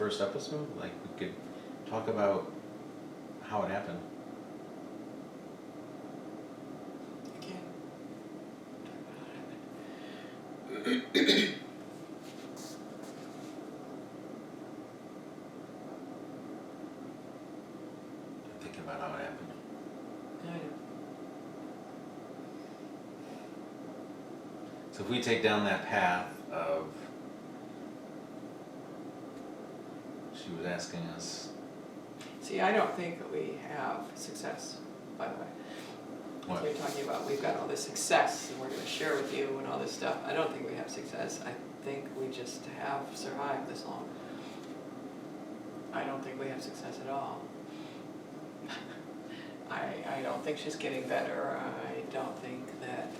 first episode? Like, we could talk about how it happened. Again. Thinking about how it happened. I know. So if we take down that path of, she was asking us, See, I don't think that we have success, by the way. what? You're talking about we've got all this success and we're going to share with you and all this stuff. I don't think we have success. I think we just have survived this long. I don't think we have success at all. I don't think she's getting better. I don't think that,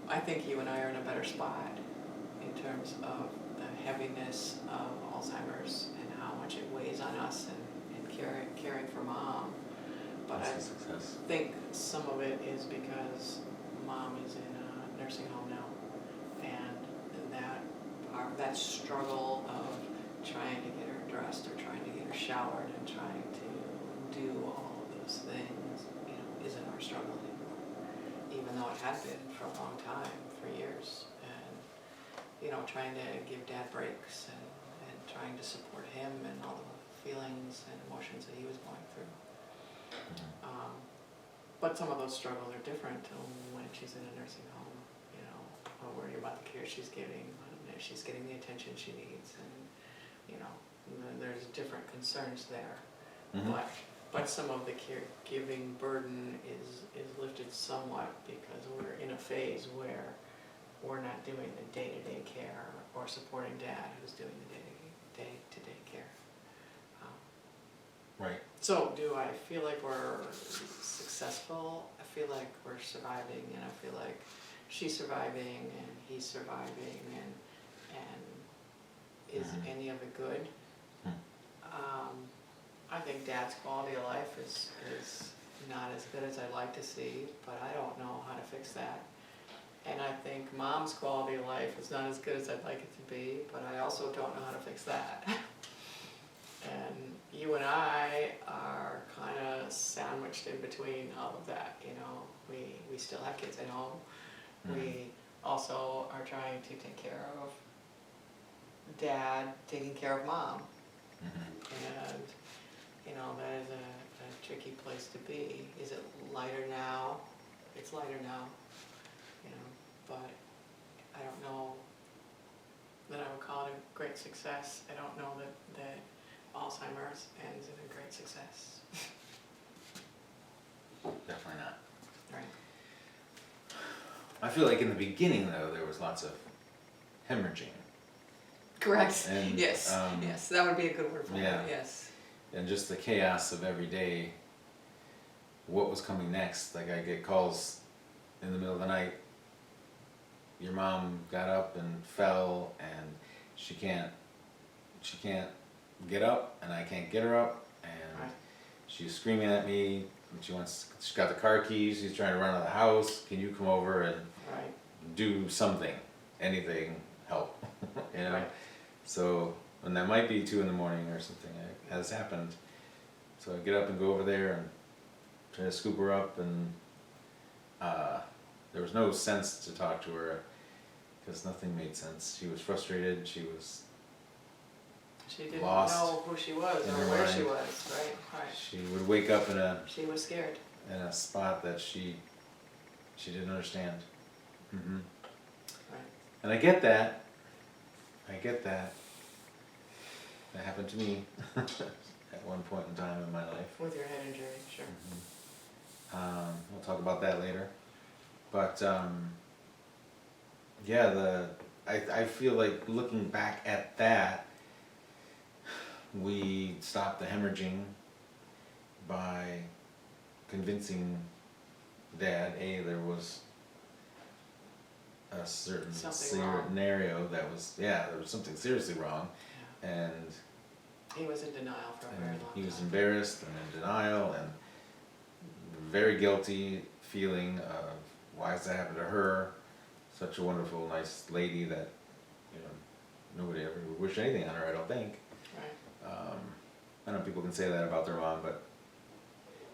I think you and I are in a better spot in terms of the heaviness of Alzheimer's and how much it weighs on us and caring for Mom. But That's I a success. think some of it is because Mom is in a nursing home now, and that struggle of trying to get her dressed or trying to get her showered and trying to do all of those things, isn't our struggle anymore. Even though it had been for a long time, for years, and trying to give Dad breaks and trying to support him and all the feelings and emotions that he was going through. But some of those struggles are different when she's in a nursing home, or worry about the care she's getting, if she's getting the attention she needs, and, there's different concerns there. Mm-hmm. But some of the caregiving burden is lifted somewhat because we're in a phase where we're not doing the day-to-day care or supporting Dad who's doing the day-to-day care. Right. So do I feel like we're successful? I feel like we're surviving, and I feel like she's surviving and he's surviving, and is any of it good? I think Dad's quality of life is not as good as I'd like to see, but I don't know how to fix that. And I think Mom's quality of life is not as good as I'd like it to be, but I also don't know how to fix that. And you and I are kind of sandwiched in between all of that, We still have kids at home. We also are trying to take care of Dad, taking care of Mom. And, that is a tricky place to be. Is it lighter now? It's lighter now, but I don't know that I would call it a great success. I don't know that Alzheimer's ends in a great success. Definitely not. Right. I feel like in the beginning, though, there was lots of hemorrhaging. Correct. And, yes. Yes, that would be a good word for it. Yeah. Yes. And just the chaos of every day, what was coming next. Like, I get calls in the middle of the night, your mom got up and fell and she can't get up and I can't get her up, and Right. she's screaming at me, and she's got the car keys, she's trying to run out of the house, can you come over and Right. do something, anything, help. Right. So, and that might be 2 in the morning or something has happened. So I get up and go over there and try to scoop her up, and there was no sense to talk to her because nothing made sense. She was frustrated, she She didn't lost know who she was in or her where mind. she was. Right. Right. She would wake up in She was scared. a spot that she didn't understand. Right. And I get that. That happened to me at one point in time in my life. With your head injury, sure. We'll talk about that later. But yeah, I feel like looking back at that, we stopped the hemorrhaging by convincing Dad, there was a certain Something wrong. scenario that was, there was something seriously wrong, Yeah. and He was in denial for a very long time. he was embarrassed and in denial and very guilty, feeling of why does that happen to her, such a wonderful, nice lady that nobody ever would wish anything on her, I don't think. Right. I know people can say that about their mom, but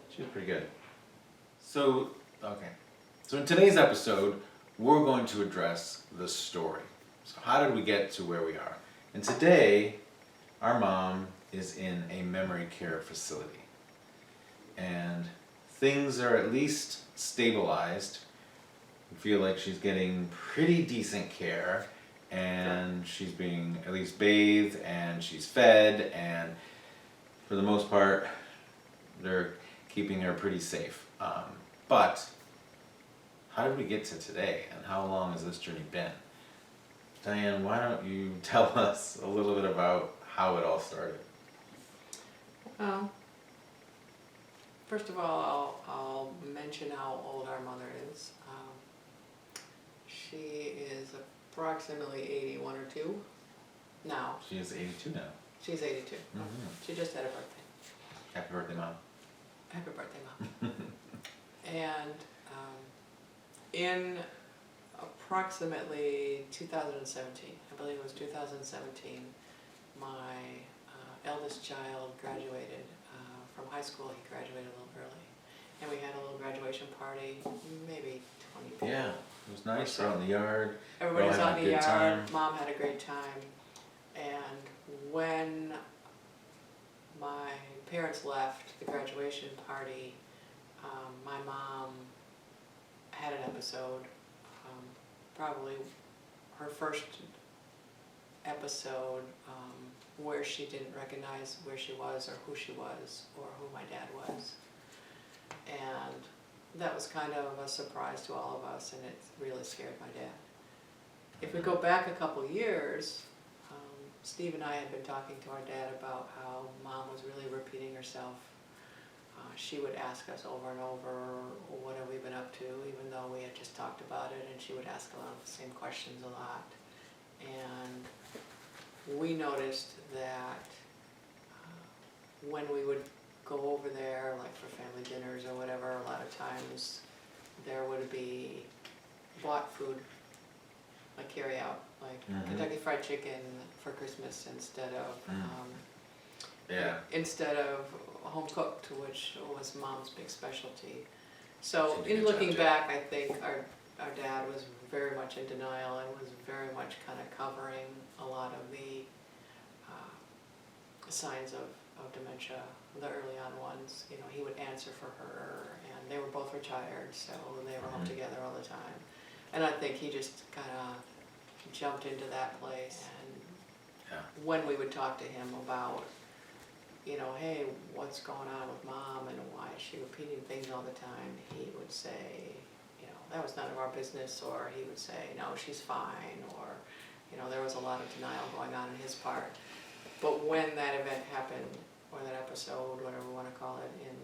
she was pretty good. So, okay. So in today's episode, we're going to address the story. So how did we get to where we are? And today, our mom is in a memory care facility. And things are at least stabilized. We feel like she's getting pretty decent care, and she's being at least bathed, and she's fed, and for the most part, they're keeping her pretty safe. But how did we get to today, and how long has this journey been? Diane, why don't you tell us a little bit about how it all started? First of all, I'll mention how old our mother is. She is approximately 81 or 2 now. She is 82 now. She's 82. Mm-hmm. She just had a birthday. Happy birthday, Mom. Happy birthday, Mom. And in approximately 2017, I believe it was 2017, my eldest child graduated from high school. He graduated a little early. And we had a little graduation party, maybe 20 people. Yeah, it was nice. We're out in the yard. Everybody was We're all out in having the a good yard. time. Mom had a great time. And when my parents left the graduation party, my mom had an episode, probably her first episode, where she didn't recognize where she was or who she was or who my dad was. And that was kind of a surprise to all of us, and it really scared my dad. If we go back a couple years, Steve and I had been talking to our dad about how Mom was really repeating herself. She would ask us over and over, what have we been up to, even though we had just talked about it, and she would ask a lot of the same questions a lot. And we noticed that when we would go over there, like for family dinners or whatever, a lot of times there would be bought food, like carry out, like Kentucky Fried Chicken for Christmas instead of instead of home cooked, which was Mom's big specialty. So in looking back, I think our dad was very much in denial and was very much kind of covering a lot of the signs of dementia, the early on ones. You know, he would answer for her, and they were both retired, so they were home together all the time. And I think he just kind of jumped into that place. And when we would talk to him about, you know, hey, what's going on with Mom and why is she repeating things all the time, he would say, you know, that was none of our business, or he would say, no, she's fine, or, you know, there was a lot of denial going on in his part. But when that event happened, or that episode, whatever we want to call it, in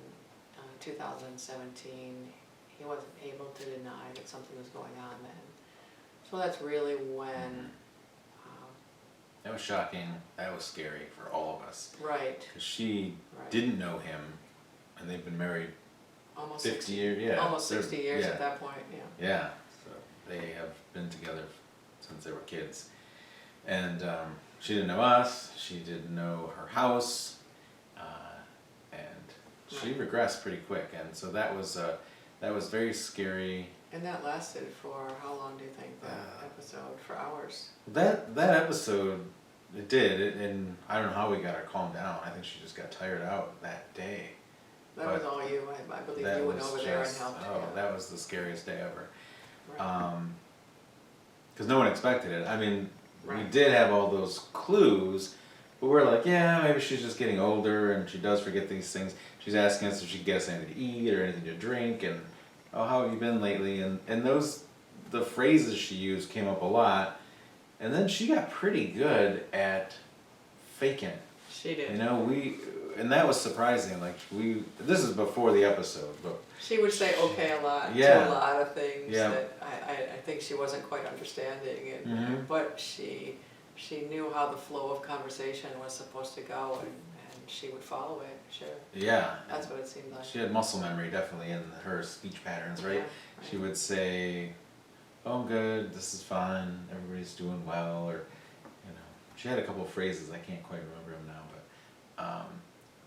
2017, he wasn't able to deny that something was going on then. So that's really when... That was shocking. That was scary for all of us. Right. Because she didn't know him, and they've been married almost 50 years. Yeah, almost 60 years at that point. Yeah. Yeah. So they have been together since they were kids, and she didn't know us. She didn't know her house, and she regressed pretty quick. And so that was very scary. And that lasted for how long do you think, that episode? For hours? That episode, it did, and I don't know how we got her calmed down. I think she just got tired out that day. That was all you. I believe you went over there and helped. Oh, that was the scariest day ever. Right. Because no one expected it. I mean, we did have all those clues, but we're like, yeah, maybe she's just getting older and she does forget these things. She's asking us if she gets anything to eat or anything to drink, and oh, how have you been lately? And the phrases she used came up a lot, and then she got pretty good at faking it. She did. You know, and that was surprising. Like this is before the episode, but she would say okay a lot to a lot of things that I think she wasn't quite understanding, and but she knew how the flow of conversation was supposed to go, and she would follow it. Sure. Yeah. That's what it seemed like. She had muscle memory definitely in her speech patterns, right? Yeah, She would say, "Oh, I'm good. This is fine. Everybody's doing well," or she had a couple of phrases, I can't quite remember them now, but,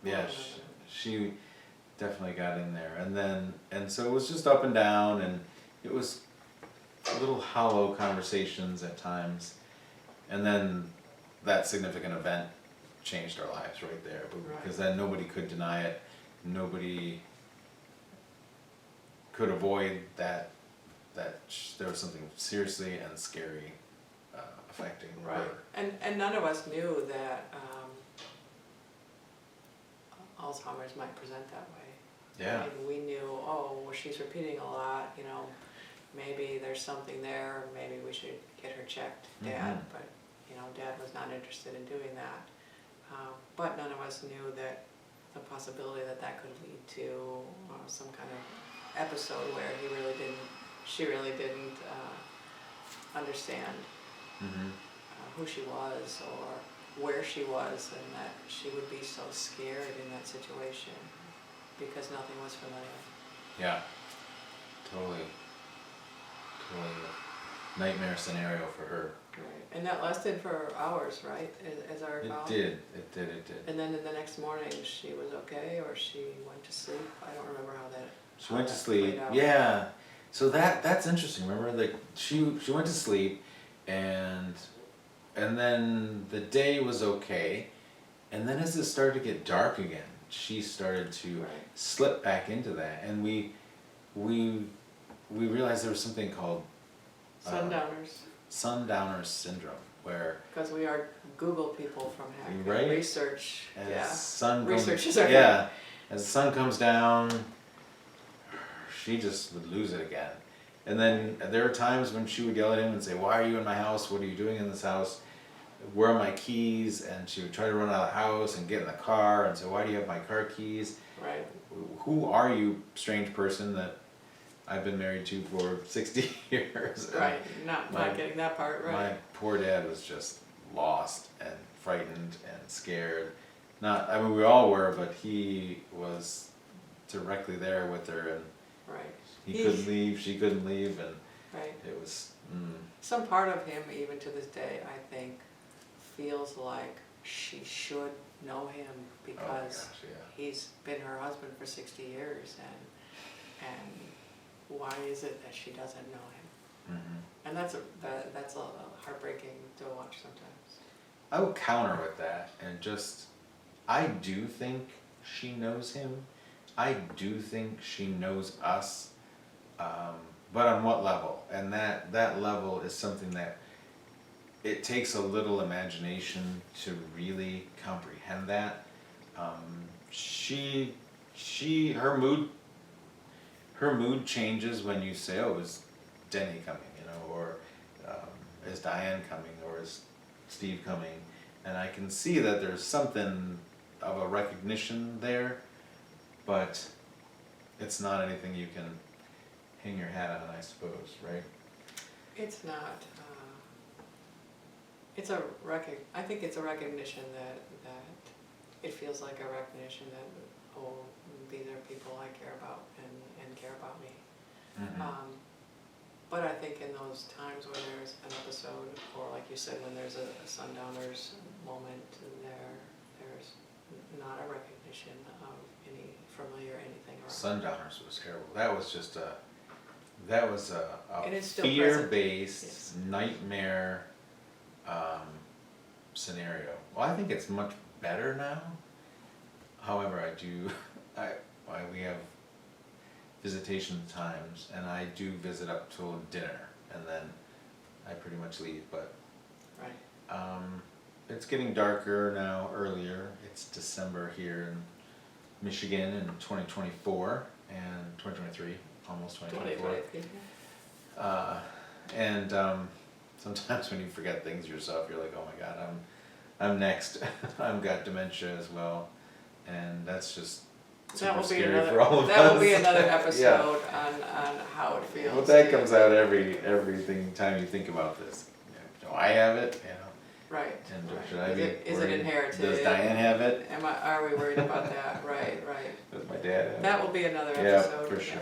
yeah, she definitely got in there. And so it was just up and down, and it was little hollow conversations at times. And then that significant event changed our lives right there, because then nobody could deny it. Nobody could avoid that there was something seriously and scary affecting her. And none of us knew that Alzheimer's might present that way. Yeah. And we knew, oh, well, she's repeating a lot, you know, maybe there's something there, maybe we should get her checked, Dad. But, you know, Dad was not interested in doing that. But none of us knew that the possibility that could lead to some kind of episode where she really didn't understand who she was or where she was, and that she would be so scared in that situation because nothing was familiar. Yeah, totally nightmare scenario for her. Right, and that lasted for hours, right, as I recall? It did. And then the next morning, she was okay, or she went to sleep? I don't remember how that. She went to sleep. Yeah. So that's interesting. Remember, like she went to sleep, and then the day was okay, and then as it started to get dark again, she started to slip back into that, and we realized there was something called Sundowners syndrome, where because we are Google people from heck, right? Research, Research is our as the sun comes down, she just would lose it again. And then there were times when she would yell at him and say, "Why are you in my house? What are you doing in this house? Where are my keys?" And she would try to run out of the house and get in the car and say, "Why do you have my car keys? Right. Who are you, strange person that I've been married to for 60 years?" Right, not getting that part right. My poor dad was just lost and frightened and scared. I mean, we all were, but he was directly there with her, and he couldn't leave, she couldn't leave, and it was... Some part of him, even to this day, I think, feels like she should know him because he's been her husband for 60 years, and why is it that she doesn't know him? And that's a heartbreaking to watch sometimes. I would counter with that, and I do think she knows him. I do think she knows us, but on what level? And that level is something that it takes a little imagination to really comprehend that. Her mood changes when you say, "Oh, is Denny coming?" You know, or is Diane coming, or is Steve coming? And I can see that there's something of a recognition there, but it's not anything you can hang your hat on, I suppose, right? It's not. I think it's a recognition that it feels like a recognition that, oh, these are people I care about and care about me. But I think in those times when there's an episode, or like you said, when there's a Sundowners moment, there's not a recognition of any familiar anything around. Sundowners was terrible. That was a fear-based nightmare scenario. Well, I think it's much better now. However, we have visitation times, and I do visit up till dinner, and then I pretty much leave. But it's getting darker now, earlier. It's December here in Michigan in 2024 and 2023, almost 2024. And sometimes when you forget things yourself, you're like, "Oh my God, I'm next." I've got dementia as well, and that's just super scary for all of us. That will be another episode on how it feels. Well, that comes out every time you think about this. Do I have it? You know. Right. And should I be? Is it inherited? Does Diane have it? Are we worried about that? Right. Does my dad have it? That will be another episode. Yeah, for sure.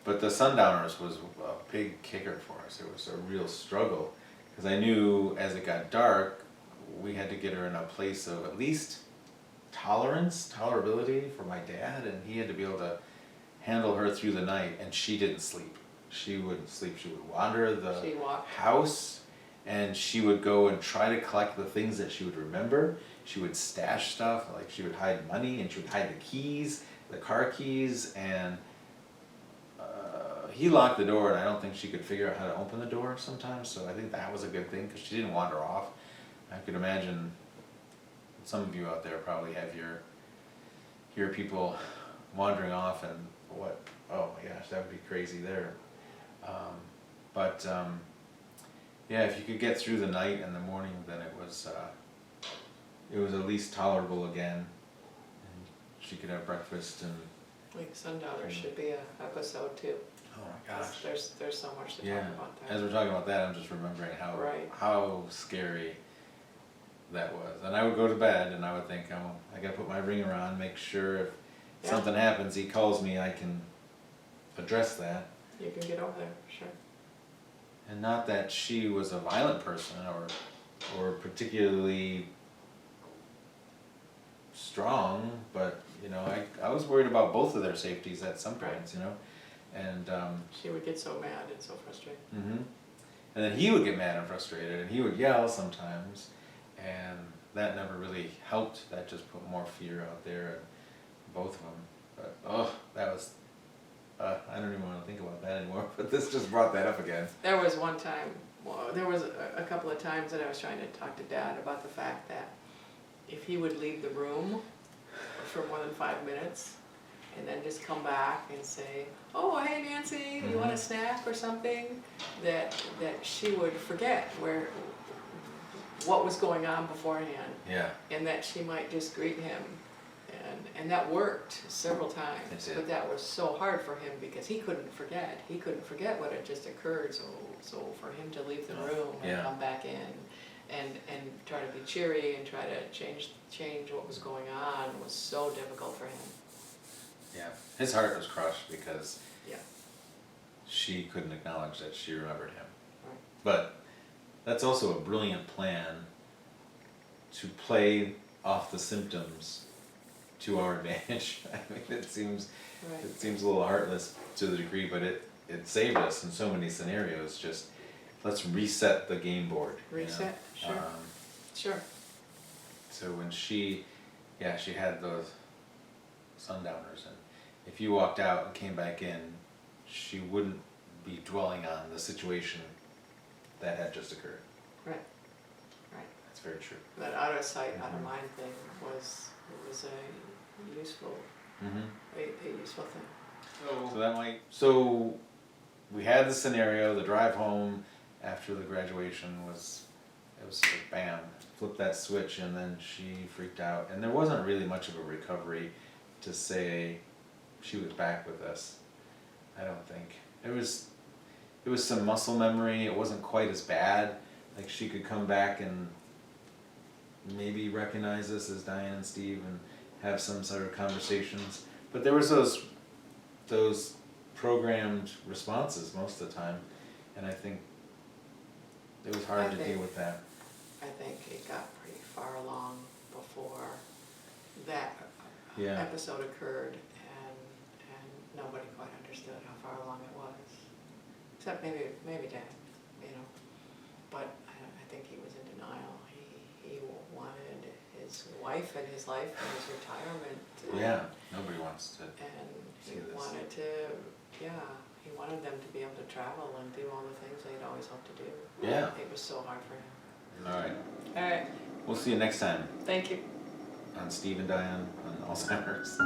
But the Sundowners was a big kicker for us. It was a real struggle Because I knew as it got dark, we had to get her in a place of at least tolerability for my dad, and he had to be able to handle her through the night, and she didn't sleep. She wouldn't sleep. She would wander the She walked. house, and she would go and try to collect the things that she would remember. She would stash stuff, like she would hide money, and she would hide the keys, the car keys, and he locked the door, and I don't think she could figure out how to open the door sometimes, so I think that was a good thing, because she didn't wander off. I could imagine some of you out there probably have your people wandering off, and what, oh my gosh, that would be crazy there. Yeah, if you could get through the night and the morning, then it was at least tolerable again. And she could have breakfast and. Like Sundowner should be a episode too. Oh my gosh. There's so much to Yeah. talk about there. As we're talking about that, I'm just remembering Right. how scary that was. And I would go to bed and I would think, oh, I gotta put my ringer on, make sure if Yeah. something happens, he calls me, I can address that. You can get over there, sure. And not that she was a violent person or particularly strong, but you know, I was worried about both of their safeties at some points, you know, and She would get so mad and so frustrated. and then he would get mad and frustrated, and he would yell sometimes, and that never really helped. That just put more fear out there, in both of them. But oh, that was. I don't even want to think about that anymore, but this just brought that up again. There was one time, well, there was a couple of times that I was trying to talk to Dad about the fact that if he would leave the room for more than 5 minutes and then just come back and say, oh, hey Nancy, you want a snack or something, that she would forget what was going on beforehand, Yeah. and that she might just greet him. And that worked several times, It did. but that was so hard for him because he couldn't forget. He couldn't forget what had just occurred. So for him to leave the room and Yeah. come back in and try to be cheery and try to change what was going on was so difficult for him. Yeah. His heart was crushed because Yeah. she couldn't acknowledge that she remembered him. Right. But that's also a brilliant plan to play off the symptoms to our advantage. I mean, it seems Right. a little heartless to the degree, but it saved us in so many scenarios. Just let's reset the game board. you know? Reset, sure. Sure. So when she had those sundowners, and if you walked out and came back in, she wouldn't be dwelling on the situation that had just occurred. Right. Right. That's very true. That out of sight, out of mind thing was a useful thing. So we had the scenario, the drive home after the graduation it was like bam, flip that switch, and then she freaked out, and there wasn't really much of a recovery to say she was back with us. I don't think. It was some muscle memory. It wasn't quite as bad. Like she could come back and maybe recognize us as Diane and Steve and have some sort of conversations. But there was those programmed responses most of the time, and I think it was hard to deal with that. I think it got pretty far along before that Yeah. episode occurred, and nobody quite understood how far along it was, except maybe Dad, you know. But I think he was in denial. He wanted his wife and his life and his retirement. Yeah, nobody wants to. And see he this. wanted to, he wanted them to be able to travel and do all the things they'd always hoped to do. Yeah. It was so hard for him. All right. All right, We'll see you next time thank you. on Steve and Diane on Alzheimer's.